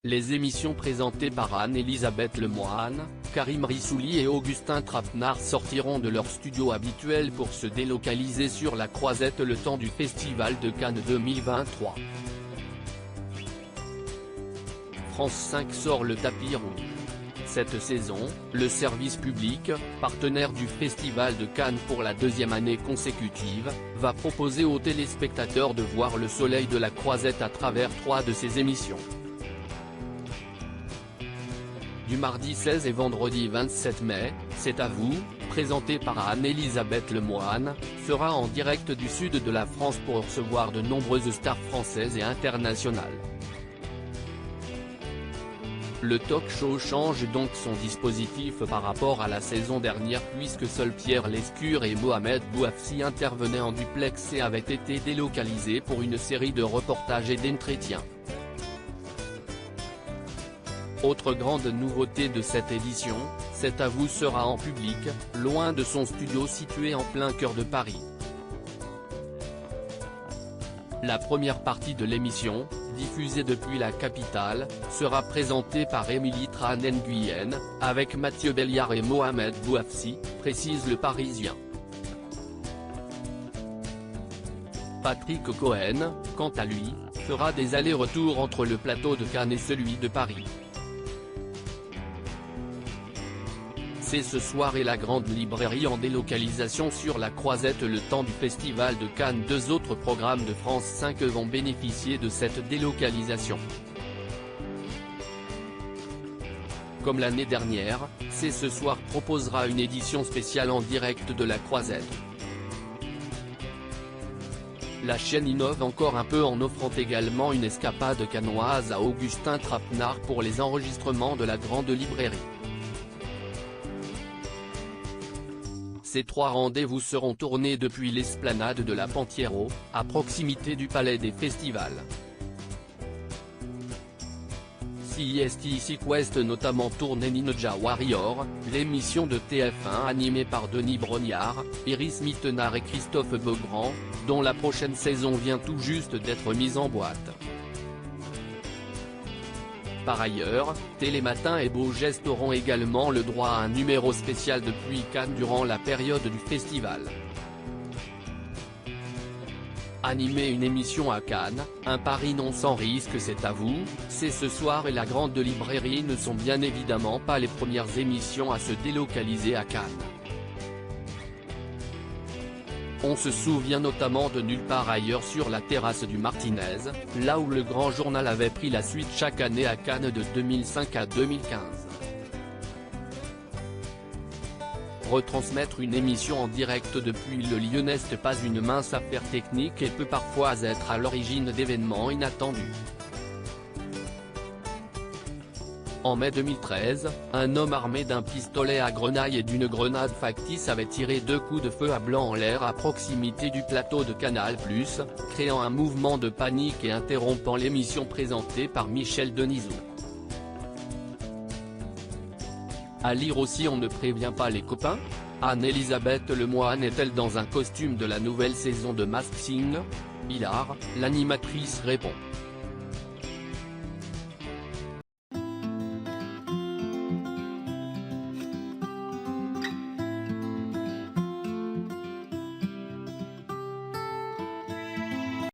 Les émissions présentées par Anne-Elisabeth Lemoine, Karim Rissouli et Augustin Trapenard sortiront de leur studio habituel pour se délocaliser sur la Croisette le temps du Festival de Cannes 2023. France 5 sort le tapis rouge. Cette saison, le service public, partenaire du Festival de Cannes pour la deuxième année consécutive, va proposer aux téléspectateurs de voir le soleil de la Croisette à travers 3 de ses émissions. Du mardi 16 et vendredi 27 mai, C'est à vous, présenté par Anne-Elisabeth Lemoine, sera en direct du sud de la France pour recevoir de nombreuses stars françaises et internationales. Le talk-show change donc son dispositif par rapport à la saison dernière puisque seuls Pierre Lescure et Mohamed Bouafsi intervenaient en duplex et avaient été délocalisés pour une série de reportages et d'entretiens. Autre grande nouveauté de cette édition, C'est à vous sera en public, loin de son studio situé en plein cœur de Paris. La première partie de l'émission, diffusée depuis la capitale, sera présentée par Émilie Tran Nguyen, avec Mathieu Béliard et Mohamed Bouafsi, précise Le Parisien. Patrick Cohen, quant à lui, fera des allers-retours entre le plateau de Cannes et celui de Paris. C'est ce soir et la Grande Librairie en délocalisation sur la Croisette le temps du Festival de Cannes. 2 autres programmes de France 5 vont bénéficier de cette délocalisation. Comme l'année dernière, C'est ce soir proposera une édition spéciale en direct de la Croisette. La chaîne innove encore un peu en offrant également une escapade cannoise à Augustin Trapenard pour les enregistrements de la Grande Librairie. Ces 3 rendez-vous seront tournés depuis l'esplanade de la Pantiero, à proximité du Palais des Festivals. CIST Quest notamment tourne Ninja Warrior, l'émission de TF1 animée par Denis Brognard, Iris Mittenard et Christophe Beaugrand, dont la prochaine saison vient tout juste d'être mise en boîte. Par ailleurs, Télématin et Beau Geste auront également le droit à un numéro spécial depuis Cannes durant la période du festival. Animer une émission à Cannes, un pari non sans risque. C'est à vous, C'est ce soir et la Grande Librairie ne sont bien évidemment pas les premières émissions à se délocaliser à Cannes. On se souvient notamment de Nulle part ailleurs sur la terrasse du Martinez, là où le Grand Journal avait pris la suite chaque année à Cannes de 2005 à 2015. Retransmettre une émission en direct depuis le lieu n'est pas une mince affaire technique et peut parfois être à l'origine d'événements inattendus. En mai 2013, un homme armé d'un pistolet à grenaille et d'une grenade factice avait tiré 2 coups de feu à blanc en l'air à proximité du plateau de Canal+, créant un mouvement de panique et interrompant l'émission présentée par Michel Denisot. À lire aussi On ne prévient pas les copains ? Anne-Elisabeth Lemoine est-elle dans un costume de la nouvelle saison de Masked Singer ? Billard, l'animatrice répond.